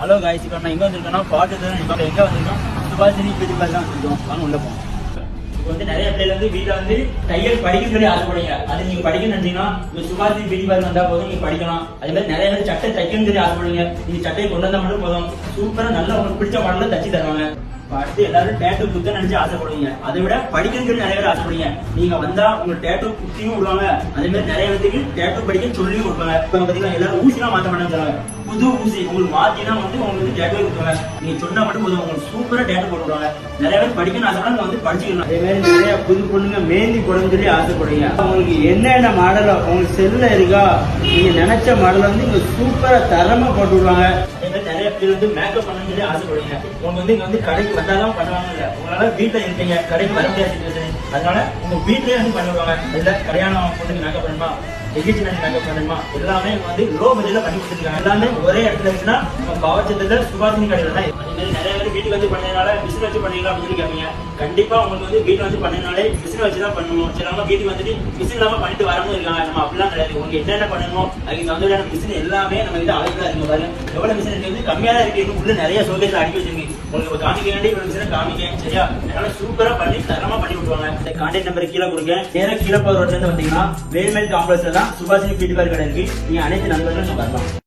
Hello guys, இப்போ நான் எங்கே வந்திருக்கேன்னா பார்த்து எங்கே வந்திருக்கோம் சுபாஷினி பியூட்டி பார்லர் தான் வந்திருக்கோம். வாங்க உள்ள போவோம். இப்போ வந்து நிறைய பேர் வந்து வீட்டில் வந்து தையல் படிக்க சொல்லி ஆசைப்படுங்க. அது நீங்க படிக்கணும்னு நினைச்சீங்கன்னா இந்த சுபாஷினி பியூட்டி பார்லர் வந்தா போதும், நீங்க படிக்கலாம். அதே மாதிரி நிறைய பேர் சட்டை தைக்கணும்னு சொல்லி ஆசைப்படுங்க. நீங்க சட்டையை கொண்டு வந்தா மட்டும் போதும், சூப்பரா நல்லா உங்களுக்கு பிடிச்ச மாடல தச்சு தருவாங்க. அடுத்து எல்லாரும் டேட்டூ குத்த நினைச்சு ஆசைப்படுவீங்க. அதை விட படிக்கணும்னு சொல்லி நிறைய பேர் ஆசைப்படுவீங்க. நீங்க வந்தா உங்களுக்கு டேட்டூ குத்தியும் விடுவாங்க. அதே மாதிரி நிறைய பேருக்கு டேட்டூ படிக்க சொல்லியும் கொடுப்பாங்க. இப்ப பாத்தீங்கன்னா எல்லாரும் ஊசிலாம் மாத்த மாட்டாங்க, புது ஊசி உங்களுக்கு மாத்தினா வந்து உங்களுக்கு டேட்டூ கொடுப்பாங்க. நீங்க சொன்னா மட்டும் போதும், உங்களுக்கு சூப்பரா டேட்டூ போட்டு விடுவாங்க. நிறைய பேர் படிக்கணும் ஆசைப்படாம வந்து படிச்சுக்கலாம். அதே மாதிரி நிறைய புது பொண்ணுங்க மேந்தி போடணும்னு சொல்லி ஆசைப்படுவீங்க. உங்களுக்கு என்னென்ன மாடல் உங்களுக்கு செல்ல இருக்கா, நீங்க நினைச்ச மாடல வந்து இங்க சூப்பரா தரமா போட்டு விடுவாங்க. அதே மாதிரி நிறைய பேர் வந்து மேக்கப் பண்ணணும்னு சொல்லி ஆசைப்படுவீங்க. உங்களுக்கு வந்து இங்க வந்து கடைக்கு வந்தாதான் பண்ணுவாங்க. இல்ல உங்களால வீட்டுல இருக்கீங்க, கடைக்கு வர முடியாது, அதனால உங்க வீட்லயே வந்து பண்ணிடுவாங்க. இதுல கல்யாணம் பொண்ணுக்கு மேக்கப் பண்ணணுமா, எஜுகேஷன் மேக்கப் பண்ணணுமா, எல்லாமே வந்து லோ பட்ஜெட்ல பண்ணி கொடுத்துருக்காங்க. எல்லாமே ஒரே இடத்துல இருக்குன்னா பவச்சத்துல சுபாஷினி கடையில தான். அதே மாதிரி நிறைய பேர் வீட்டுக்கு வந்து பண்ணதுனால மிஷின் வச்சு பண்ணிக்கலாம் அப்படின்னு சொல்லி கேட்பீங்க. கண்டிப்பா உங்களுக்கு வந்து வீட்டுல வந்து பண்ணனாலே மிஷின் வச்சு தான் பண்ணணும். சிலவங்க வீட்டுக்கு வந்துட்டு மிஷின் இல்லாம பண்ணிட்டு வரணும் இருக்காங்க. நம்ம அப்படிலாம் கிடையாது. உங்களுக்கு என்னென்ன பண்ணணும் அதுக்கு தகுந்த மிஷின் எல்லாமே நம்ம கிட்ட அவைலபிளா இருக்கு. பாருங்க எவ்வளவு மிஷின் இருக்கு, கம்மியா தான் இருக்கு. உள்ள நிறைய சோகேஜ் அடுக்கி வச்சிருக்கு. உங்களுக்கு காமிக்க வேண்டிய இவ்வளவு மிஷினை காமிக்க சரியா. அதனால சூப்பரா பண்ணி தரமா பண்ணி விட்டுருவாங்க. இந்த கான்டாக்ட் நம்பர் கீழே கொடுங்க. நேரா கீழே போற ரோட்ல இருந்து வந்தீங்கன்னா வேல்மேல் காம்ப்ளெக்ஸ்ல தான் சுபாஷினி பியூட்டி பார்லர் கடை இருக்கு. நீங்க அனைத்து நண்பர்களும் வரலாம்.